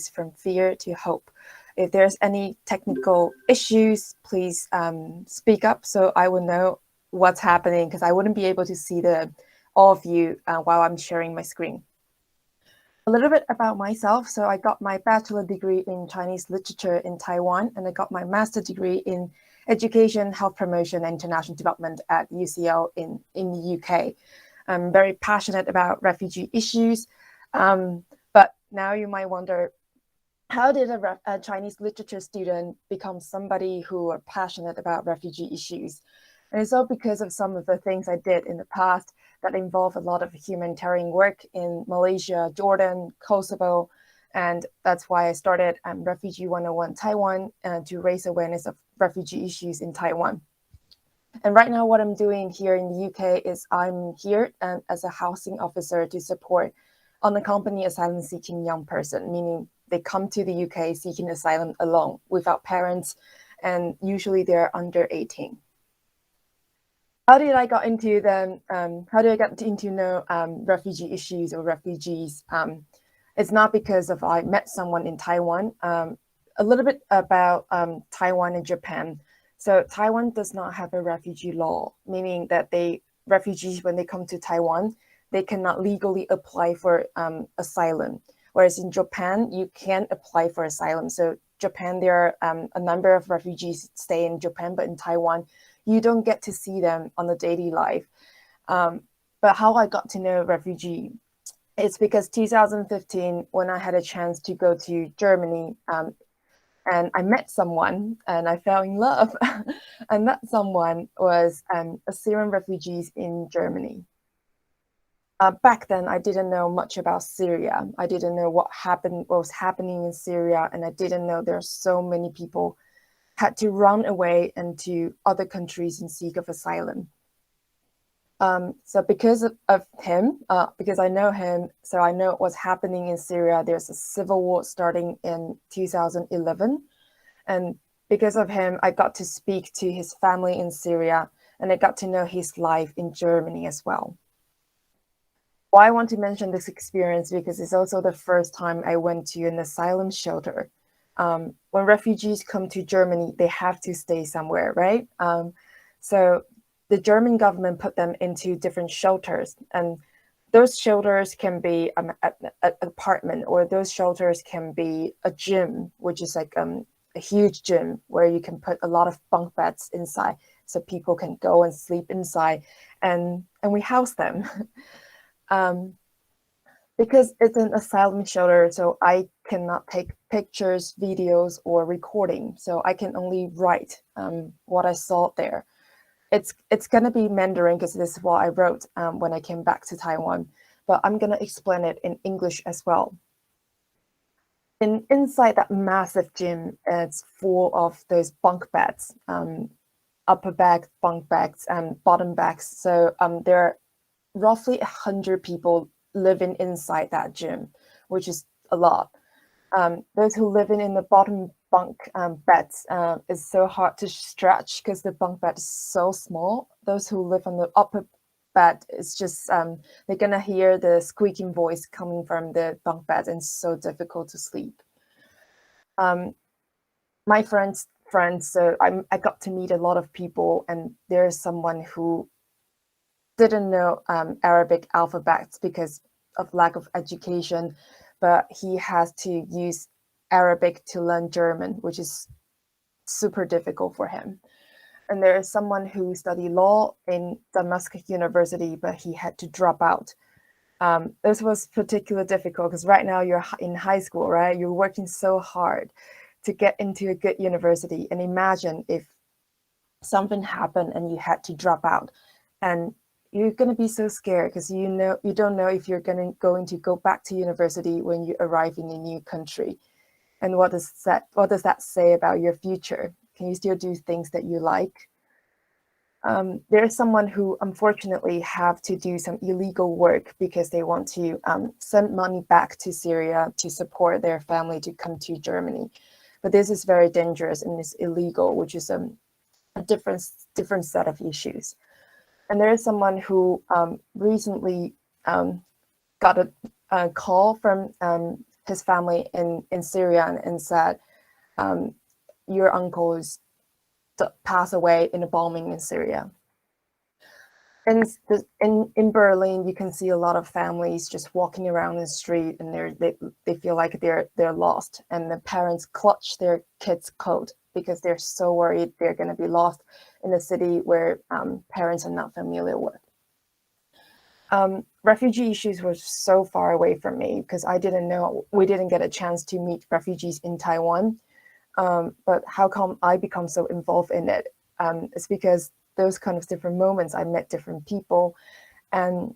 from fear to hope. If there's any technical issues, please speak up so I will know what's happening, because I wouldn't be able to see all of you while I'm sharing my screen. A little bit about myself. So I got my bachelor degree in Chinese literature in Taiwan, and I got my master degree in education, health promotion, and international development at UCL in the UK. I'm very passionate about refugee issues. But now you might wonder, how did a Chinese literature student become somebody who are passionate about refugee issues? And it's all because of some of the things I did in the past that involve a lot of humanitarian work in Malaysia, Jordan, Kosovo. And that's why I started Refugee 101 Taiwan to raise awareness of refugee issues in Taiwan. And right now what I'm doing here in the UK is I'm here as a housing officer to support unaccompanied asylum-seeking young person, meaning they come to the UK seeking asylum alone without parents, and usually they're under 18. How did I get into know refugee issues or refugees? It's not because of I met someone in Taiwan. A little bit about Taiwan and Japan. So Taiwan does not have a refugee law, meaning that refugees, when they come to Taiwan, they cannot legally apply for asylum. Whereas in Japan, you can apply for asylum. So Japan, there are a number of refugees stay in Japan, but in Taiwan, you don't get to see them on the daily life. But how I got to know refugee, it's because 2015, when I had a chance to go to Germany, and I met someone and I fell in love. And that someone was Syrian refugees in Germany. Back then, I didn't know much about Syria. I didn't know what was happening in Syria, and I didn't know there are so many people had to run away into other countries in seek of asylum. So because of him, because I know him, so I know what's happening in Syria. There's a civil war starting in 2011. And because of him, I got to speak to his family in Syria, and I got to know his life in Germany as well. Why I want to mention this experience, because it's also the first time I went to an asylum shelter. When refugees come to Germany, they have to stay somewhere, right? So the German government put them into different shelters, and those shelters can be an apartment, or those shelters can be a gym, which is like a huge gym where you can put a lot of bunk beds inside, so people can go and sleep inside, and we house them. Because it's an asylum shelter, so I cannot take pictures, videos, or recording. So I can only write what I saw there. It's gonna be Mandarin, because this is what I wrote when I came back to Taiwan, but I'm gonna explain it in English as well. Inside that massive gym, it's full of those bunk beds, upper bed, bunk beds, and bottom beds. So there are roughly 100 people living inside that gym, which is a lot. Those who live in the bottom bunk beds is so hard to stretch because the bunk bed is so small. Those who live on the upper bed, it's just they're gonna hear the squeaking voice coming from the bunk bed, and it's so difficult to sleep. My friends, so I got to meet a lot of people, and there's someone who didn't know Arabic alphabets because of lack of education, but he has to use Arabic to learn German, which is super difficult for him. And there is someone who studied law in Damascus University, but he had to drop out. This was particularly difficult because right now you're in high school, right? You're working so hard to get into a good university. And imagine if something happened and you had to drop out, and you're going to be so scared because you don't know if you're going to go back to university when you arrive in a new country. And what does that say about your future? Can you still do things that you like? There's someone who unfortunately have to do some illegal work because they want to send money back to Syria to support their family to come to Germany. But this is very dangerous and it's illegal, which is a different set of issues. And there is someone who recently got a call from his family in Syria and said, your uncle is passed away in a bombing in Syria. In Berlin, you can see a lot of families just walking around the street, and they feel like they're lost, and the parents clutch their kids' coat because they're so worried they're going to be lost in a city where parents are not familiar with. Refugee issues were so far away from me because we didn't get a chance to meet refugees in Taiwan. But how come I become so involved in it? It's because those kind of different moments, I met different people. And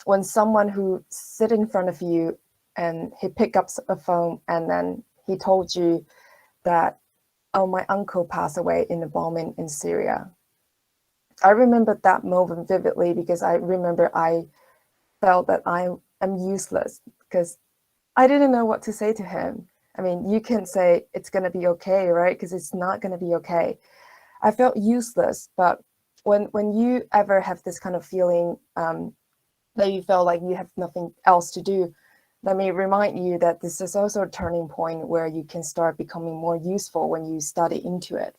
when someone who sit in front of you and he pick up a phone and then he told you that, oh, my uncle passed away in the bombing in Syria. I remember that moment vividly because I remember I felt that I am useless because I didn't know what to say to him. I mean, you can say it's going to be okay, right? Because it's not going to be okay. I felt useless, but when you ever have this kind of feeling that you feel like you have nothing else to do, let me remind you that this is also a turning point where you can start becoming more useful when you study into it.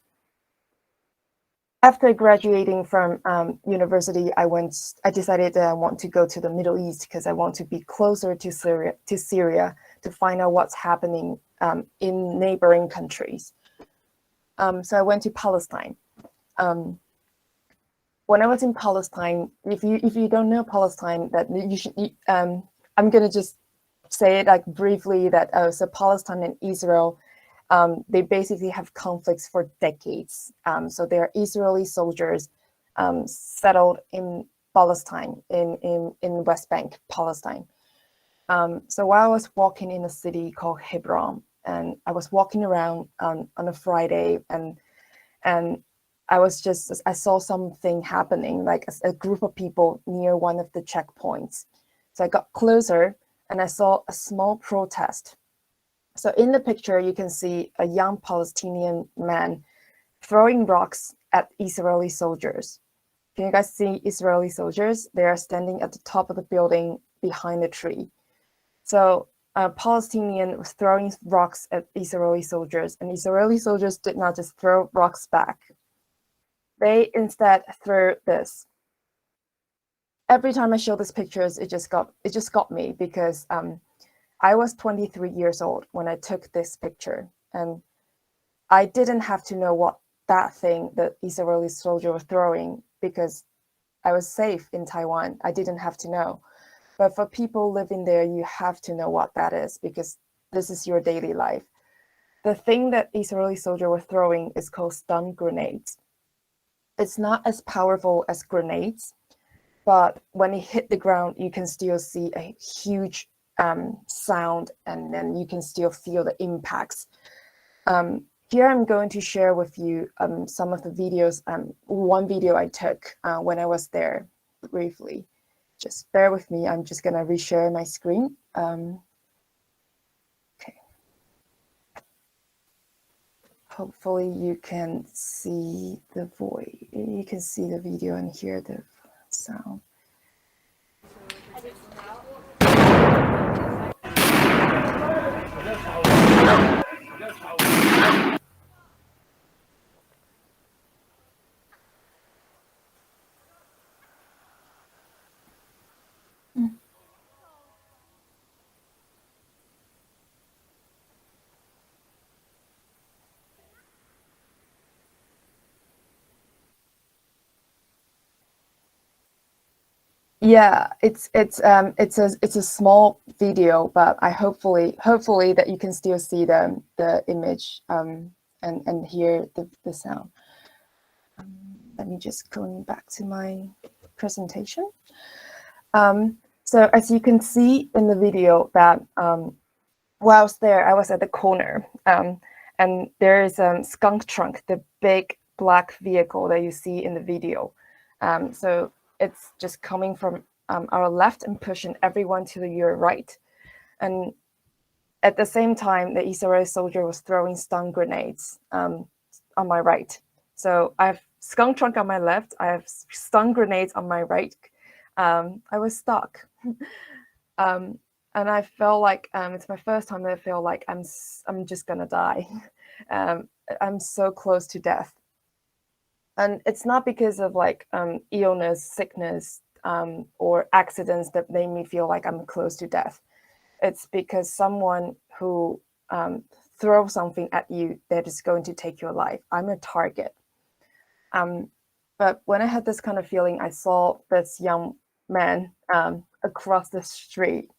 After graduating from university, I decided that I want to go to the Middle East because I want to be closer to Syria to find out what's happening in neighboring countries. So I went to Palestine. When I was in Palestine, if you don't know Palestine, that you should. I'm gonna just say it like briefly that so Palestine and Israel, they basically have conflicts for decades. So there are Israeli soldiers settled in Palestine, in West Bank, Palestine. So while I was walking in a city called Hebron, and I was walking around on a Friday, and I saw something happening, like a group of people near one of the checkpoints. So I got closer and I saw a small protest. So in the picture, you can see a young Palestinian man throwing rocks at Israeli soldiers. Can you guys see Israeli soldiers? They are standing at the top of the building behind a tree. So a Palestinian was throwing rocks at Israeli soldiers, and Israeli soldiers did not just throw rocks back. They instead threw this. Every time I show these pictures, it just got me because I was 23 years old when I took this picture, and I didn't have to know what that thing that Israeli soldier was throwing because I was safe in Taiwan. I didn't have to know. But for people living there, you have to know what that is because this is your daily life. The thing that Israeli soldier were throwing is called stun grenades. It's not as powerful as grenades, but when it hit the ground, you can still see a huge sound, and then you can still feel the impacts. Here I'm going to share with you some of the videos, one video I took when I was there briefly. Just bear with me, I'm just gonna reshare my screen. Okay. Hopefully you can see the voice. You can see the video and hear the sound. Yeah, it's a small video, but I hopefully that you can still see the image and hear the sound. Let me just going back to my presentation. So as you can see in the video that while I was there, I was at the corner, and there is skunk trunk, the big black vehicle that you see in the video. So it's just coming from our left and pushing everyone to your right. And at the same time, the Israeli soldier was throwing stun grenades on my right. So I have skunk trunk on my left, I have stun grenades on my right. I was stuck. And I felt like it's my first time that I feel like I'm just gonna die. I'm so close to death. And it's not because of like illness, sickness, or accidents that made me feel like I'm close to death. It's because someone who throws something at you that is going to take your life. I'm a target. But when I had this kind of feeling, I saw this young man across the street.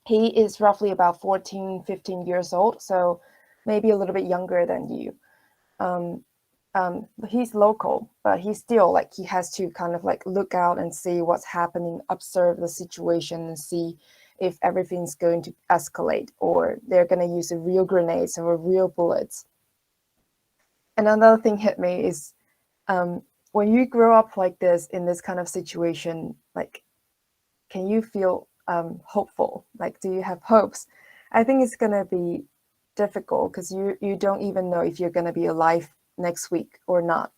He is roughly about 14, 15 years old, so maybe a little bit younger than you. He's local, but he's still like, he has to kind of like look out and see what's happening, observe the situation and see if everything's going to escalate or they're going to use a real grenades or real bullets. And another thing hit me is when you grow up like this in this kind of situation, like, can you feel hopeful? Like, do you have hopes? I think it's going to be difficult because you don't even know if you're going to be alive next week or not.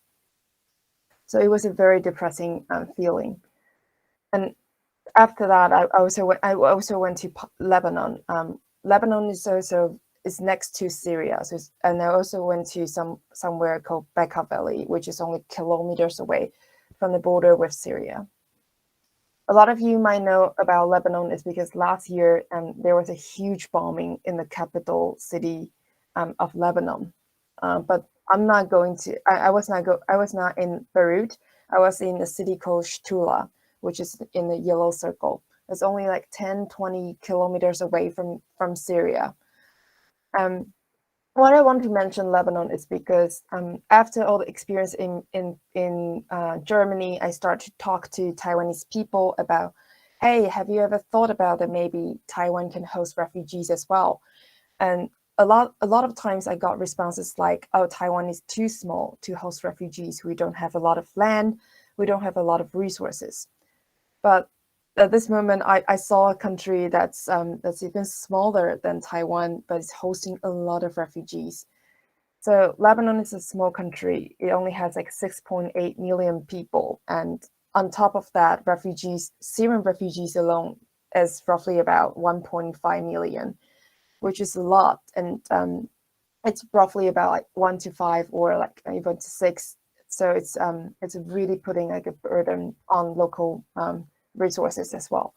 So it was a very depressing feeling. And after that, I also went to Lebanon. Lebanon is next to Syria. So and I also went to somewhere called Bekaa Valley, which is only kilometers away from the border with Syria. A lot of you might know about Lebanon is because last year there was a huge bombing in the capital city of Lebanon. But I'm not going to. I was not in Beirut. I was in a city called Shtula, which is in the yellow circle. It's only like 10, 20 kilometers away from Syria. What I want to mention Lebanon is because after all the experience in Germany, I start to talk to Taiwanese people about, hey, have you ever thought about that maybe Taiwan can host refugees as well? And a lot of times I got responses like, oh, Taiwan is too small to host refugees. We don't have a lot of land. We don't have a lot of resources. But at this moment, I saw a country that's even smaller than Taiwan, but is hosting a lot of refugees. So Lebanon is a small country. It only has like 6.8 million people. And on top of that, Syrian refugees alone is roughly about 1.5 million, which is a lot. And it's roughly about like 1 to 5 or like even to 6. So it's really putting like a burden on local resources as well.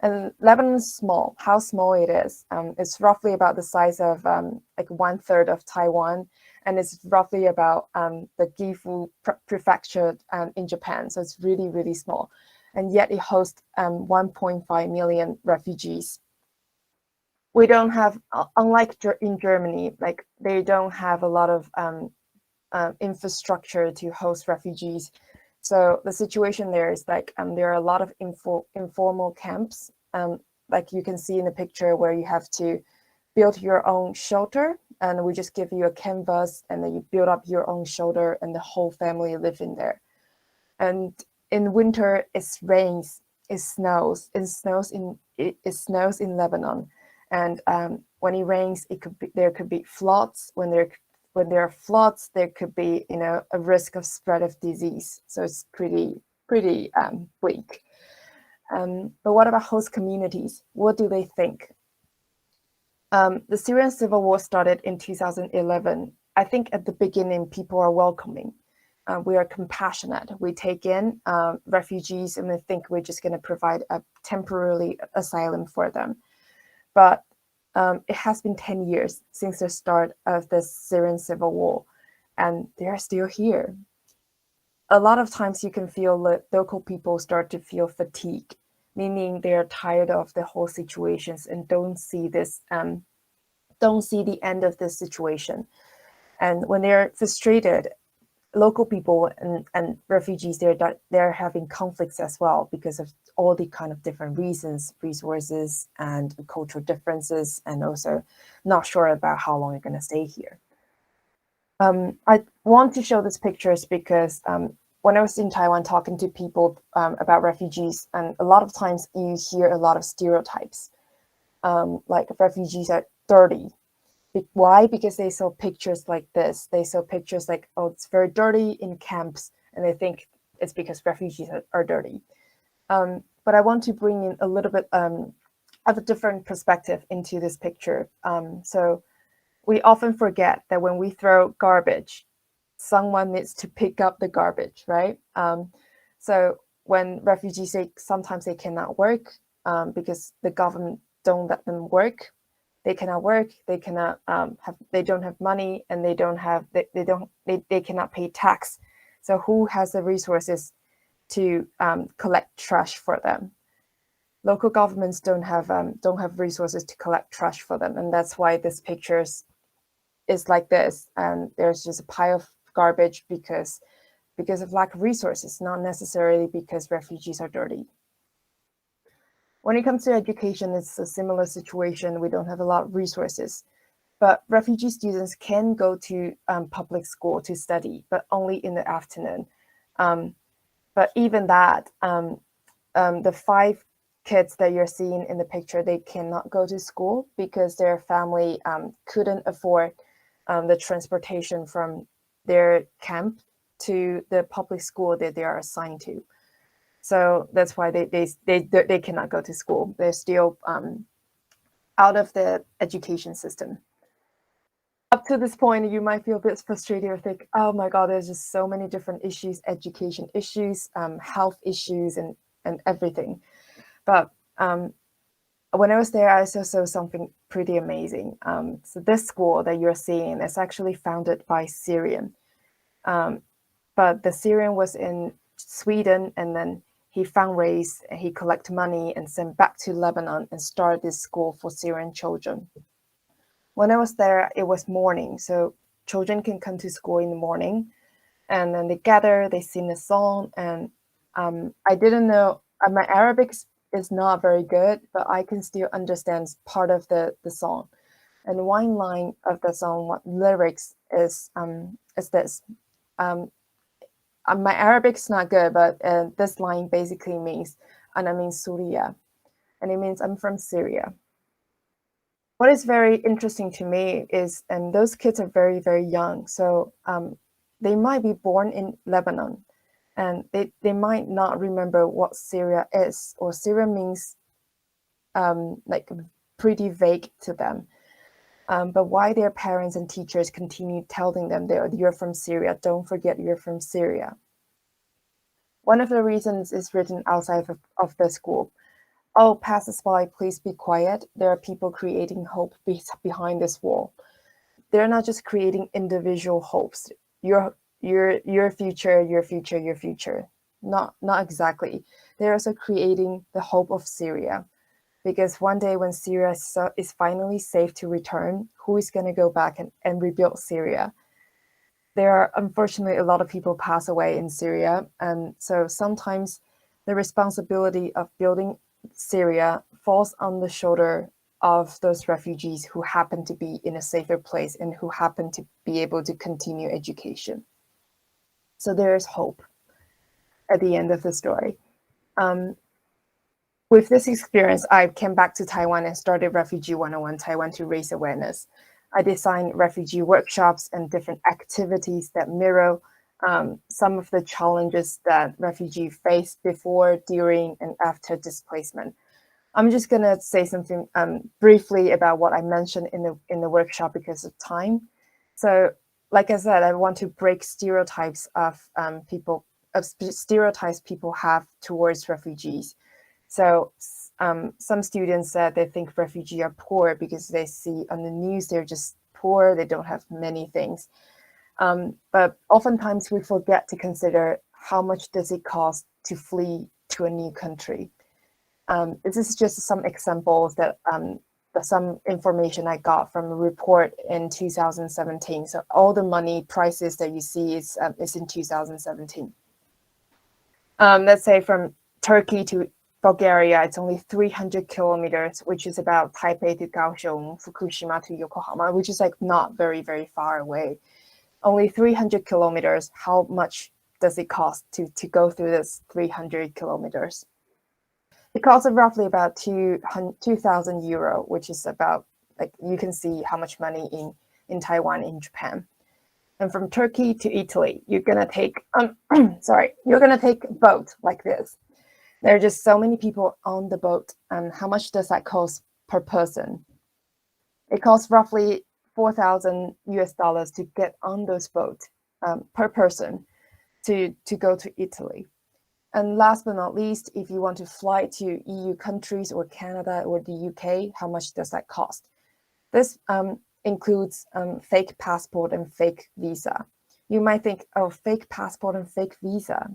And Lebanon is small. How small it is? It's roughly about the size of like 1/3 of Taiwan, and it's roughly about the Gifu prefecture in Japan. So it's really, really small, and yet it hosts 1.5 million refugees. We don't have, unlike in Germany, like they don't have a lot of infrastructure to host refugees. So the situation there is like there are a lot of informal camps, like you can see in the picture, where you have to build your own shelter, and we just give you a canvas, and then you build up your own shelter, and the whole family live in there. And in winter, it rains, it snows in Lebanon, and when it rains, there could be floods. When there are floods, there could be, a risk of spread of disease. So it's pretty bleak. But what about host communities? What do they think? The Syrian civil war started in 2011. I think at the beginning, people are welcoming. We are compassionate. We take in refugees and we think we're just going to provide a temporary asylum for them. But it has been 10 years since the start of the Syrian civil war, and they're still here. A lot of times you can feel that local people start to feel fatigue, meaning they're tired of the whole situations and don't see the end of this situation. And when they're frustrated, local people and refugees, they're having conflicts as well because of all the kind of different reasons, resources and cultural differences, and also not sure about how long you're going to stay here. I want to show these pictures because when I was in Taiwan talking to people about refugees, and a lot of times you hear a lot of stereotypes, like refugees are dirty. Why? Because they saw pictures like this. They saw pictures like, oh, it's very dirty in camps, and they think it's because refugees are dirty. But I want to bring in a little bit have a different perspective into this picture. So we often forget that when we throw garbage, someone needs to pick up the garbage, right? So when refugees say sometimes they cannot work because the government don't let them work, they cannot work, they cannot they don't have money, and they cannot pay tax. So who has the resources to collect trash for them? Local governments don't have resources to collect trash for them, and that's why this picture is like this. And there's just a pile of garbage because of lack of resources, not necessarily because refugees are dirty. When it comes to education, it's a similar situation. We don't have a lot of resources, but refugee students can go to public school to study, but only in the afternoon. But even that, the 5 kids that you're seeing in the picture, they cannot go to school because their family couldn't afford the transportation from their camp to the public school that they are assigned to. So that's why they cannot go to school. They're still out of the education system. Up to this point, you might feel a bit frustrated or think, oh my God, there's just so many different issues, education issues, health issues, and everything. But when I was there, I also saw something pretty amazing. So this school that you're seeing is actually founded by Syrian. But the Syrian was in Sweden, and then he fundraised, he collected money and sent back to Lebanon and started this school for Syrian children. When I was there, it was morning, so children can come to school in the morning, and then they gather, they sing a song, and I didn't know, my Arabic is not very good, but I can still understand part of the song. And one line of the song, what lyrics is this. My Arabic is not good, but this line basically means, and I mean Syria, and it means I'm from Syria. What is very interesting to me is, and those kids are very, very young, so they might be born in Lebanon, and they might not remember what Syria is, or Syria means like pretty vague to them. But why their parents and teachers continue telling them that you're from Syria, don't forget you're from Syria. One of the reasons is written outside of the school. Oh, passersby, please be quiet. There are people creating hope behind this wall. They're not just creating individual hopes. Your future, your future, your future. Not exactly. They're also creating the hope of Syria. Because one day when Syria is finally safe to return, who is going to go back and rebuild Syria? There are, unfortunately, a lot of people pass away in Syria. And so sometimes the responsibility of building Syria falls on the shoulder of those refugees who happen to be in a safer place and who happen to be able to continue education. So there is hope at the end of the story. With this experience, I came back to Taiwan and started Refugee 101 Taiwan to raise awareness. I designed refugee workshops and different activities that mirror some of the challenges that refugees face before, during, and after displacement. I'm just going to say something briefly about what I mentioned in the workshop because of time. So, like I said, I want to break stereotypes of stereotypes people have towards refugees. So some students said they think refugees are poor because they see on the news they're just poor, they don't have many things. But oftentimes we forget to consider how much does it cost to flee to a new country. This is just some examples that some information I got from a report in 2017. So all the money prices that you see is in 2017. Let's say from Turkey to Bulgaria, it's only 300 kilometers, which is about Taipei to Kaohsiung, Fukushima to Yokohama, which is like not very, very far away. Only 300 kilometers, how much does it cost to go through this 300 kilometers? It costs roughly about 2,000 euro, which is about, like, you can see how much money in Taiwan, in Japan. And from Turkey to Italy, you're gonna take, you're gonna take a boat like this. There are just so many people on the boat. And how much does that cost per person? It costs roughly $4,000 to get on those boats per person to go to Italy. And last but not least, if you want to fly to EU countries or Canada or the UK, how much does that cost? This includes fake passport and fake visa. You might think, oh, fake passport and fake visa.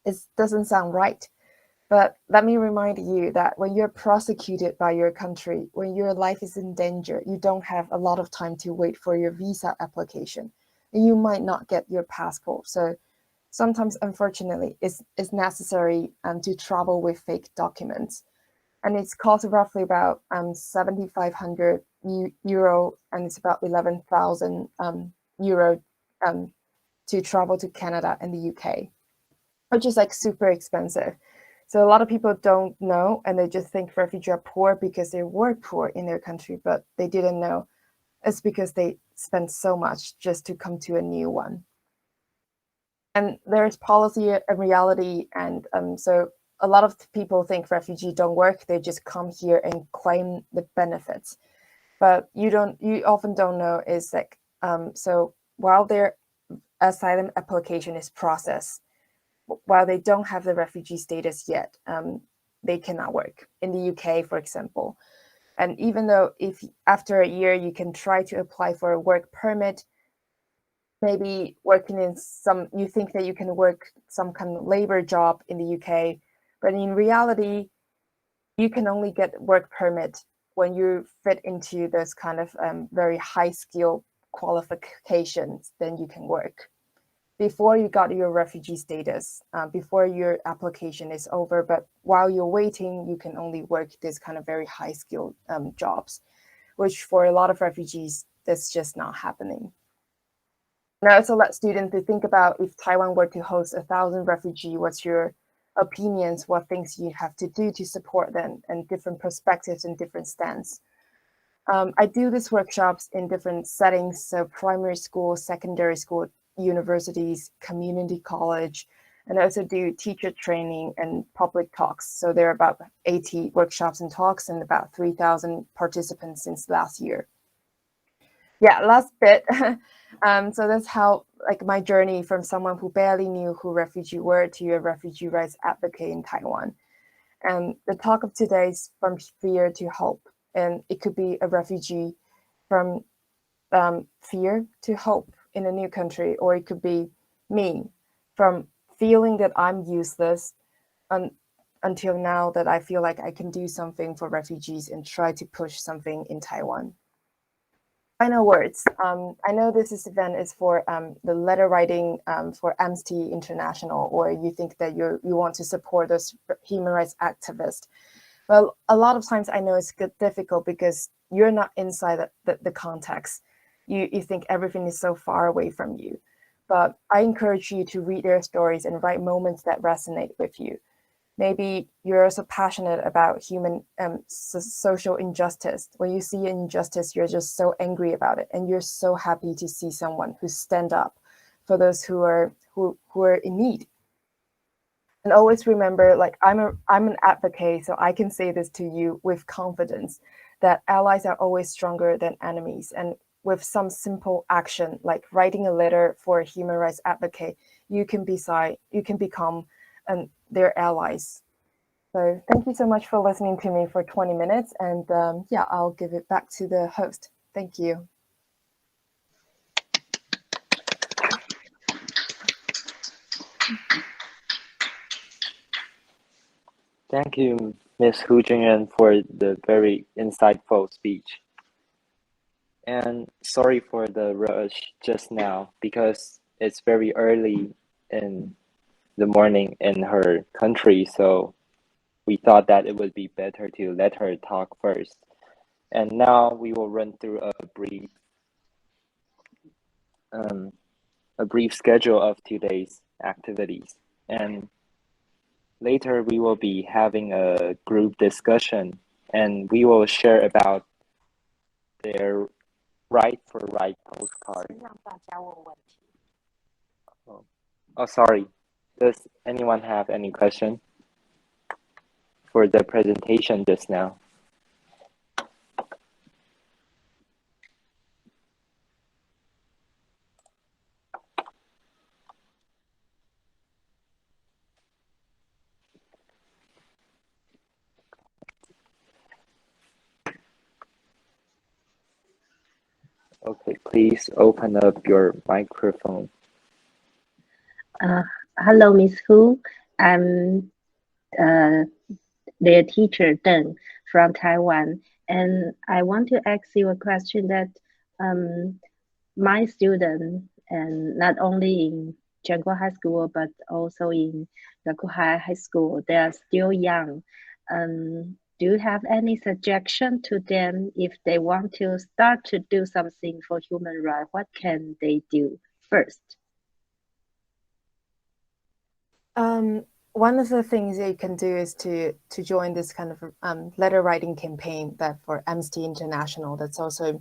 It doesn't sound right. But let me remind you that when you're prosecuted by your country, when your life is in danger, you don't have a lot of time to wait for your visa application. And you might not get your passport. So sometimes, unfortunately, it's necessary to travel with fake documents. And it's cost roughly about 7,500 euro, and it's about 11,000 euro to travel to Canada and the UK, which is like super expensive. So a lot of people don't know, and they just think refugees are poor because they were poor in their country, but they didn't know it's because they spent so much just to come to a new one. And there's policy and reality, and so a lot of people think refugees don't work, they just come here and claim the benefits. But you often don't know is like, so while their asylum application is processed, while they don't have the refugee status yet, they cannot work in the UK, for example. And even though if after a year you can try to apply for a work permit, maybe working in you think that you can work some kind of labor job in the UK, but in reality, you can only get work permit when you fit into this kind of very high skill qualifications, then you can work. Before you got your refugee status, before your application is over, but while you're waiting, you can only work this kind of very high skilled jobs, which for a lot of refugees, that's just not happening. And I also let students to think about if Taiwan were to host 1,000 refugees, what's your opinions, what things you have to do to support them, and different perspectives and different stance. I do these workshops in different settings, so primary school, secondary school, universities, community college, and I also do teacher training and public talks. So there are about 80 workshops and talks and about 3,000 participants since last year. Yeah, last bit. So that's how, like, my journey from someone who barely knew who refugees were to a refugee rights advocate in Taiwan. And the talk of today is from fear to hope. And it could be a refugee from fear to hope in a new country, or it could be me from feeling that I'm useless until now that I feel like I can do something for refugees and try to push something in Taiwan. Final words. I know this event is for the letter writing for Amnesty International, or you think that you want to support those human rights activists. Well, a lot of times I know it's difficult because you're not inside the context. You think everything is so far away from you. But I encourage you to read their stories and write moments that resonate with you. Maybe you're also passionate about human social injustice. When you see an injustice, you're just so angry about it, and you're so happy to see someone who stand up for those who are in need. And always remember, like, I'm an advocate, so I can say this to you with confidence, that allies are always stronger than enemies. And with some simple action, like writing a letter for a human rights advocate, you can become their allies. So thank you so much for listening to me for 20 minutes. And yeah, I'll give it back to the host. Thank you. Thank you, Ms. Hu Jingren, for the very insightful speech. And sorry for the rush just now, because it's very early in the morning in her country, so we thought that it would be better to let her talk first. And now we will run through a brief schedule of today's activities. And later we will be having a group discussion, and we will share about their right for right postcard. Oh, sorry. Does anyone have any question? for the presentation just now. Okay, please open up your microphone. Hello, Miss Hu. I'm their teacher, Deng, from Taiwan. And I want to ask you a question that my student, and not only in Jianguo High School, but also in Yakuhai High School, they are still young. Do you have any suggestion to them if they want to start to do something for human rights? What can they do first? One of the things that you can do is to join this kind of letter writing campaign that for Amnesty International. That's also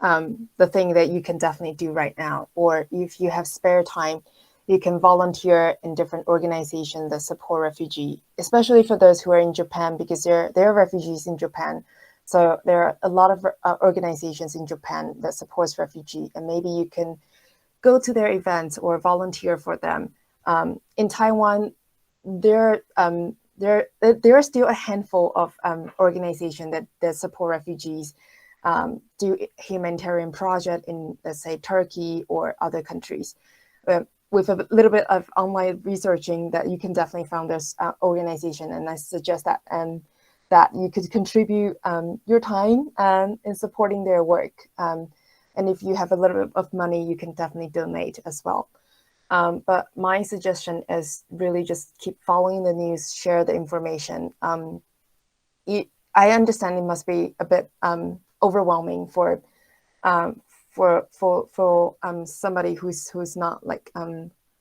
the thing that you can definitely do right now. Or if you have spare time, you can volunteer in different organizations that support refugees, especially for those who are in Japan, because there are refugees in Japan. So there are a lot of organizations in Japan that supports refugees, and maybe you can go to their events or volunteer for them. In Taiwan, there are still a handful of organizations that support refugees, do humanitarian project in, let's say, Turkey or other countries. With a little bit of online researching, that you can definitely find this organization, and I suggest that that you could contribute your time in supporting their work. And if you have a little bit of money, you can definitely donate as well. But my suggestion is really just keep following the news, share the information. I understand it must be a bit overwhelming for somebody who's not like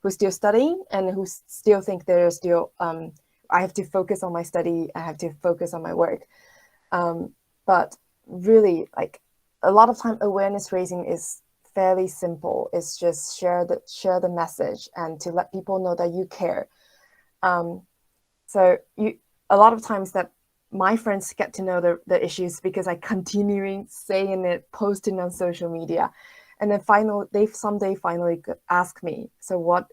who's still studying and who still think they're still I have to focus on my study, I have to focus on my work. But really, like, a lot of time awareness raising is fairly simple. It's just share the message and to let people know that you care. So a lot of times that my friends get to know the issues because I continuing saying it, posting on social media, and then they someday finally ask me, so what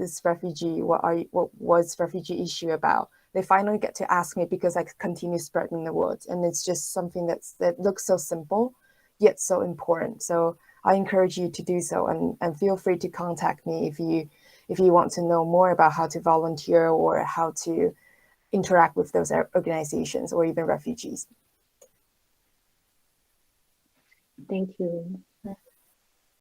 is refugee? What was refugee issue about? They finally get to ask me because I continue spreading the word, and it's just something that looks so simple yet so important. So I encourage you to do so, and feel free to contact me if you want to know more about how to volunteer or how to interact with those organizations or even refugees. Thank you.